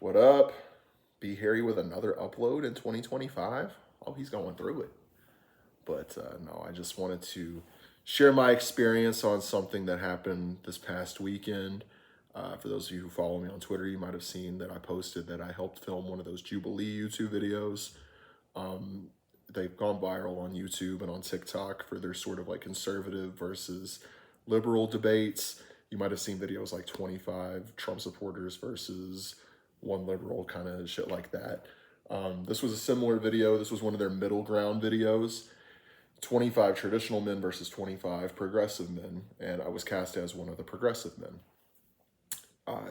What up? Be Harry with another upload in 2025? Oh, he's going through it. But no, I just wanted to share my experience on something that happened this past weekend. For those of you who follow me on Twitter, you might have seen that I posted that I helped film one of those Jubilee YouTube videos. They've gone viral on YouTube and on TikTok for their sort of like conservative versus liberal debates. You might have seen videos like 25 Trump supporters versus one liberal, kind of shit like that. This was a similar video. This was one of their middle ground videos. 25 traditional men versus 25 progressive men, and I was cast as one of the progressive men.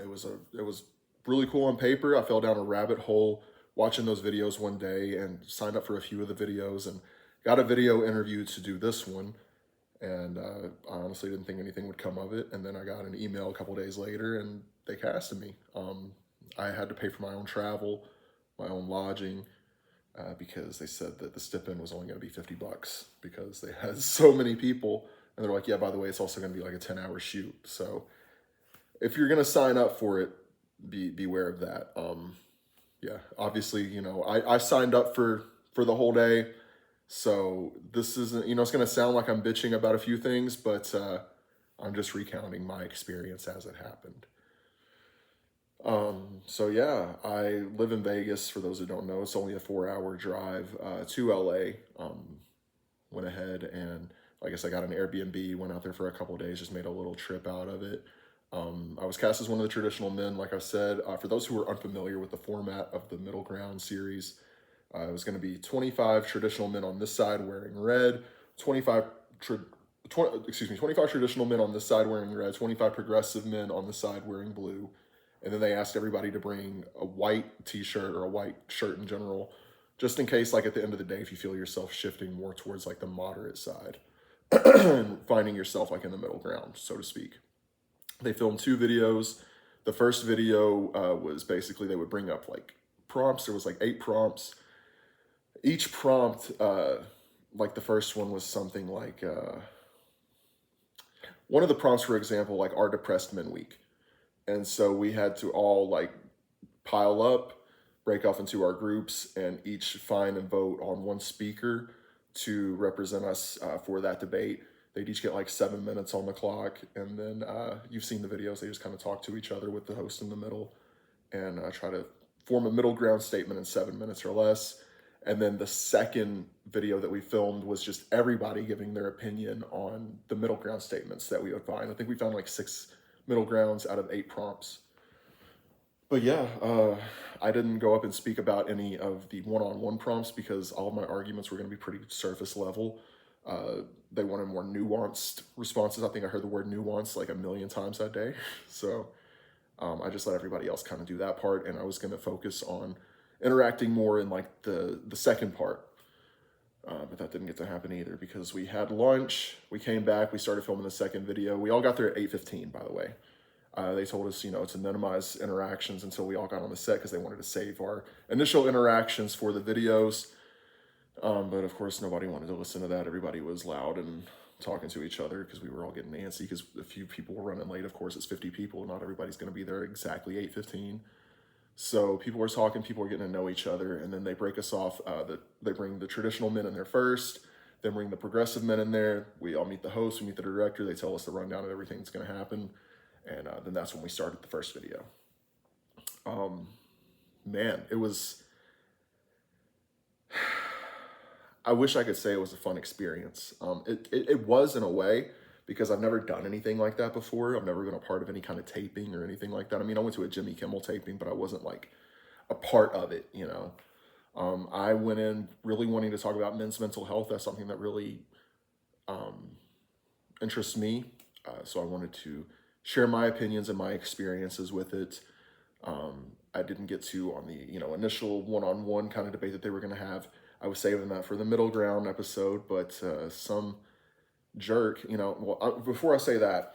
It was really cool on paper. I fell down a rabbit hole watching those videos one day and signed up for a few of the videos and got a video interview to do this one. And I honestly didn't think anything would come of it. And then I got an email a couple days later and they casted me. I had to pay for my own travel, my own lodging, because they said that the stipend was only going to be $50 because they had so many people. And they're like, yeah, by the way, it's also going to be like a 10-hour shoot. So if you're going to sign up for it, beware of that. Yeah, obviously, you know, I signed up for the whole day. So this isn't, you know, it's going to sound like I'm bitching about a few things, but I'm just recounting my experience as it happened. So yeah, I live in Vegas. For those who don't know, it's only a 4-hour drive to LA. Went ahead and, like I said, I got an Airbnb, went out there for a couple of days, just made a little trip out of it. I was cast as one of the traditional men, like I said. For those who are unfamiliar with the format of the Middle Ground series, it was going to be 25 traditional men on this side wearing red, 25 traditional men on this side wearing red, 25 progressive men on the side wearing blue. And then they asked everybody to bring a white t-shirt or a white shirt in general, just in case, like at the end of the day, if you feel yourself shifting more towards like the moderate side and finding yourself like in the middle ground, so to speak. They filmed 2 videos. The first video was basically they would bring up like prompts. There was like 8 prompts. Each prompt, like the first one was something like, one of the prompts, for example, like Are Depressed Men Weak? And so we had to all like pile up, break off into our groups, and each find and vote on one speaker to represent us for that debate. They'd each get like 7 minutes on the clock. And then you've seen the videos. They just kind of talk to each other with the host in the middle and try to form a middle ground statement in 7 minutes or less. And then the second video that we filmed was just everybody giving their opinion on the middle ground statements that we would find. I think we found like 6 middle grounds out of 8 prompts. But yeah, I didn't go up and speak about any of the one-on-one prompts because all of my arguments were going to be pretty surface level. They wanted more nuanced responses. I think I heard the word nuance like a million times that day. So I just let everybody else kind of do that part, and I was going to focus on interacting more in like the second part. But that didn't get to happen either because we had lunch, we came back, we started filming the second video. We all got there at 8:15, by the way. They told us, you know, to minimize interactions until we all got on the set because they wanted to save our initial interactions for the videos. But of course, nobody wanted to listen to that. Everybody was loud and talking to each other because we were all getting antsy because a few people were running late. Of course, it's 50 people. Not everybody's going to be there exactly 8:15. So people were talking, people were getting to know each other, and then they break us off. They bring the traditional men in there first, then bring the progressive men in there. We all meet the host, we meet the director. They tell us the rundown of everything that's going to happen, and then that's when we started the first video. Man, it was... I wish I could say it was a fun experience. It was in a way, because I've never done anything like that before. I've never been a part of any kind of taping or anything like that. I mean, I went to a Jimmy Kimmel taping, but I wasn't like a part of it, you know. I went in really wanting to talk about men's mental health. That's something that really interests me. So I wanted to share my opinions and my experiences with it. I didn't get to on the, you know, initial one-on-one kind of debate that they were going to have. I was saving that for the middle ground episode, but some jerk, you know, well, before I say that,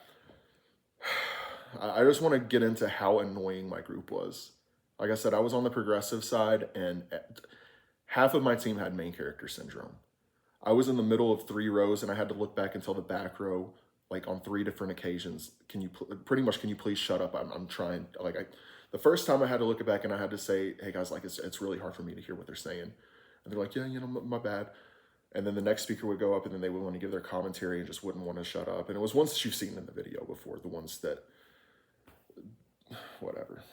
I just want to get into how annoying my group was. Like I said, I was on the progressive side, and half of my team had main character syndrome. I was in the middle of 3 rows, and I had to look back until the back row, like on 3 different occasions. Can you please shut up? I'm trying, like, The first time I had to look it back and I had to say, hey guys, like it's really hard for me to hear what they're saying. And they're like, yeah, my bad. And then the next speaker would go up and then they would want to give their commentary and just wouldn't want to shut up. And it was ones that you've seen in the video before, the ones that, whatever.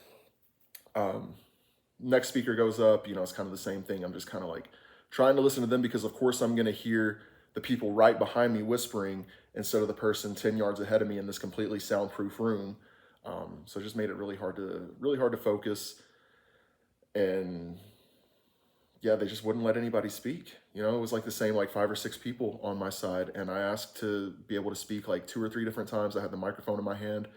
Next speaker goes up, it's kind of the same thing. I'm just kind of like trying to listen to them because of course I'm going to hear the people right behind me whispering instead of the person 10 yards ahead of me in this completely soundproof room. So it just made it really hard to focus. And yeah, they just wouldn't let anybody speak. It was like the same, like 5 or 6 people on my side. And I asked to be able to speak like 2 or 3 different times. I had the microphone in my hand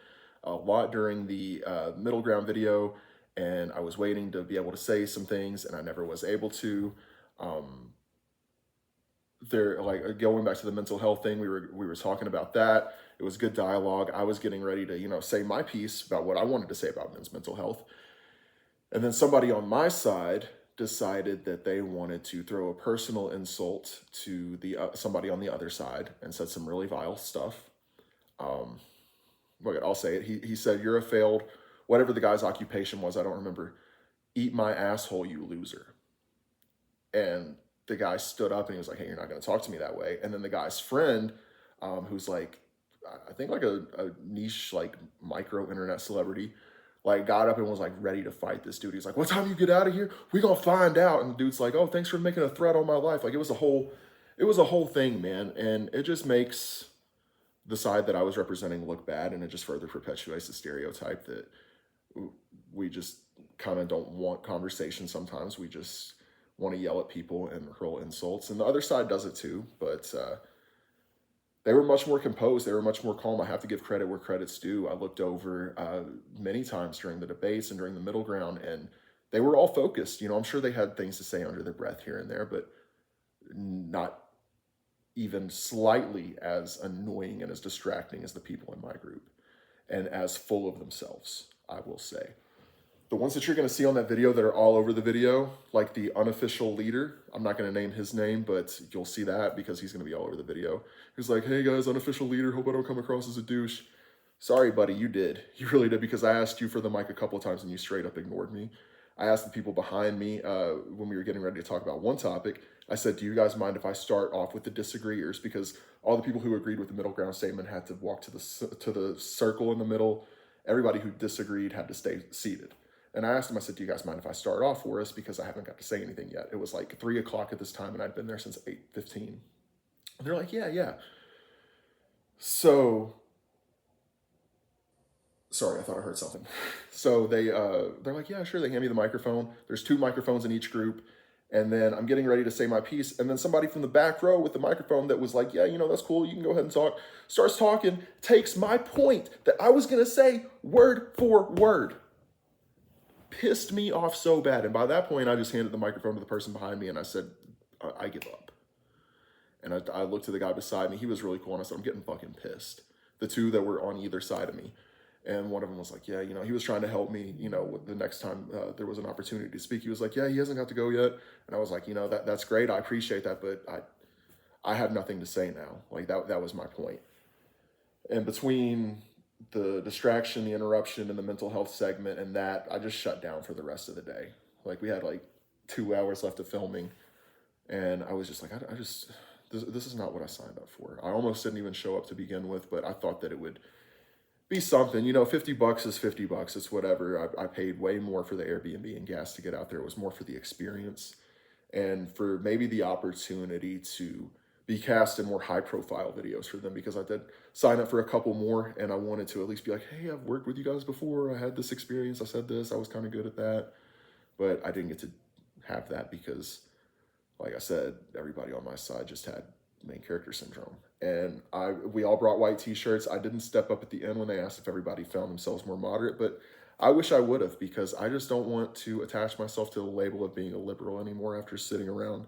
a lot during the middle ground video. And I was waiting to be able to say some things and I never was able to. They're like going back to the mental health thing. We were talking about that. It was good dialogue. I was getting ready to, say my piece about what I wanted to say about men's mental health. And then somebody on my side decided that they wanted to throw a personal insult to the somebody on the other side and said some really vile stuff. Look, I'll say it. He said, "You're a failed," whatever the guy's occupation was, I don't remember. "Eat my asshole, you loser." And the guy stood up and he was like, "Hey, you're not going to talk to me that way." And then the guy's friend, who's like, I think like a niche, like micro internet celebrity, like got up and was like ready to fight this dude. He's like, "What time you get out of here? We gonna find out." And the dude's like, "Oh, thanks for making a threat on my life." Like it was a whole thing, man. And it just makes the side that I was representing look bad. And it just further perpetuates the stereotype that we just kind of don't want conversation sometimes. We just want to yell at people and hurl insults. And the other side does it too, but they were much more composed. They were much more calm. I have to give credit where credit's due. I looked over many times during the debates and during the middle ground, and they were all focused. I'm sure they had things to say under their breath here and there, but not even slightly as annoying and as distracting as the people in my group, and as full of themselves, I will say. The ones that you're going to see on that video that are all over the video, like the unofficial leader, I'm not going to name his name, but you'll see that because he's going to be all over the video. He's like, "Hey guys, unofficial leader, hope I don't come across as a douche." Sorry, buddy, you did. You really did, because I asked you for the mic a couple of times and you straight up ignored me. I asked the people behind me when we were getting ready to talk about one topic, I said, "Do you guys mind if I start off with the disagreeers?" Because all the people who agreed with the middle ground statement had to walk to the circle in the middle. Everybody who disagreed had to stay seated. And I asked them, I said, "Do you guys mind if I start off for us? Because I haven't got to say anything yet." It was like 3 o'clock at this time and I'd been there since 8:15. And they're like, yeah. So, sorry, I thought I heard something. So they're like, "Yeah, sure." They hand me the microphone. There's 2 microphones in each group. And then I'm getting ready to say my piece. And then somebody from the back row with the microphone that was like, "Yeah, that's cool. You can go ahead and talk," starts talking, takes my point that I was going to say word for word. Pissed me off so bad. And by that point, I just handed the microphone to the person behind me and I said, "I give up." And I looked to the guy beside me. He was really cool. And I said, "I'm getting fucking pissed." The 2 that were on either side of me. And one of them was like, "Yeah, he was trying to help me, the next time there was an opportunity to speak." He was like, "Yeah, he hasn't got to go yet." And I was like, that's great. I appreciate that. But I have nothing to say now. Like that was my point. And between the distraction, the interruption, and the mental health segment and that, I just shut down for the rest of the day. Like we had like 2 hours left of filming. And I was just like, this is not what I signed up for. I almost didn't even show up to begin with, but I thought that it would be something. $50 is $50. It's whatever. I paid way more for the Airbnb and gas to get out there. It was more for the experience and for maybe the opportunity to be cast in more high profile videos for them, because I did sign up for a couple more and I wanted to at least be like, "Hey, I've worked with you guys before. I had this experience. I said this. I was kind of good at that." But I didn't get to have that because, like I said, everybody on my side just had main character syndrome. And we all brought white t-shirts. I didn't step up at the end when they asked if everybody found themselves more moderate, but I wish I would have, because I just don't want to attach myself to the label of being a liberal anymore after sitting around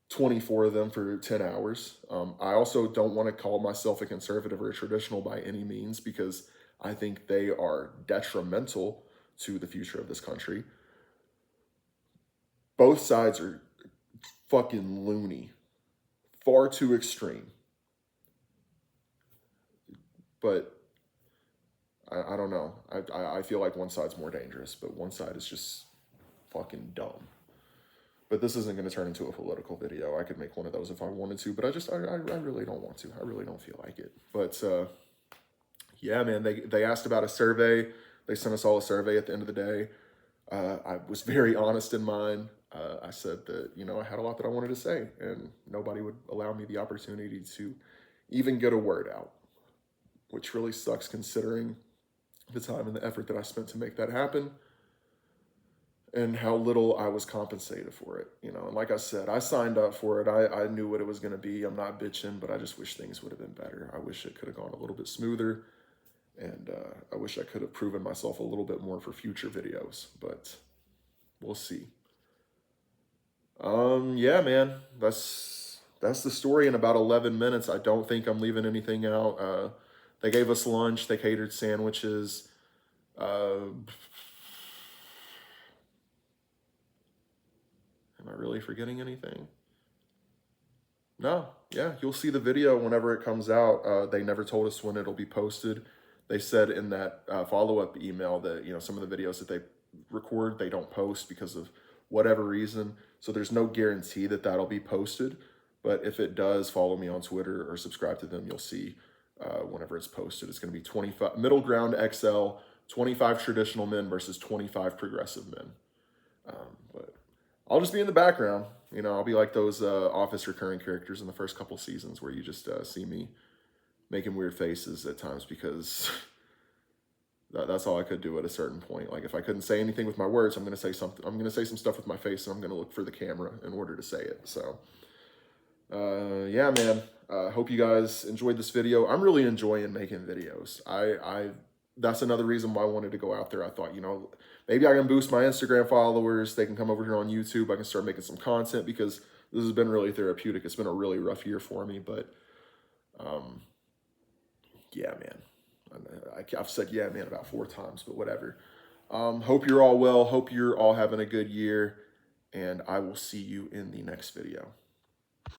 24 of them for 10 hours. I also don't want to call myself a conservative or a traditional by any means, because I think they are detrimental to the future of this country. Both sides are fucking loony. Far too extreme. But I don't know. I feel like one side's more dangerous, but one side is just fucking dumb. But this isn't going to turn into a political video. I could make one of those if I wanted to, but I really don't want to. I really don't feel like it. But yeah, man, they asked about a survey. They sent us all a survey at the end of the day. I was very honest in mine. I said that, you know, I had a lot that I wanted to say, and nobody would allow me the opportunity to even get a word out, which really sucks considering the time and the effort that I spent to make that happen and how little I was compensated for it. You know, and like I said, I signed up for it. I knew what it was going to be. I'm not bitching, but I just wish things would have been better. I wish it could have gone a little bit smoother, and I wish I could have proven myself a little bit more for future videos, but we'll see. Yeah, man, that's the story in about 11 minutes. I don't think I'm leaving anything out. They gave us lunch. They catered sandwiches. Am I really forgetting anything? No, yeah, you'll see the video whenever it comes out. They never told us when it'll be posted. They said in that follow-up email that, you know, some of the videos that they record, they don't post because of whatever reason. So there's no guarantee that that'll be posted. But if it does, follow me on Twitter or subscribe to them. You'll see whenever it's posted. It's going to be 25 middle ground XL, 25 traditional men versus 25 progressive men. But I'll just be in the background. You know, I'll be like those Office recurring characters in the first couple seasons where you just see me making weird faces at times because that's all I could do at a certain point. Like if I couldn't say anything with my words, I'm going to say something. I'm going to say some stuff with my face, and I'm going to look for the camera in order to say it. So, yeah, man. Hope you guys enjoyed this video. I'm really enjoying making videos. That's another reason why I wanted to go out there. I thought, you know, maybe I can boost my Instagram followers. They can come over here on YouTube. I can start making some content because this has been really therapeutic. It's been a really rough year for me, but yeah, man. I've said yeah, man, about 4 times, but whatever. Hope you're all well. Hope you're all having a good year, and I will see you in the next video.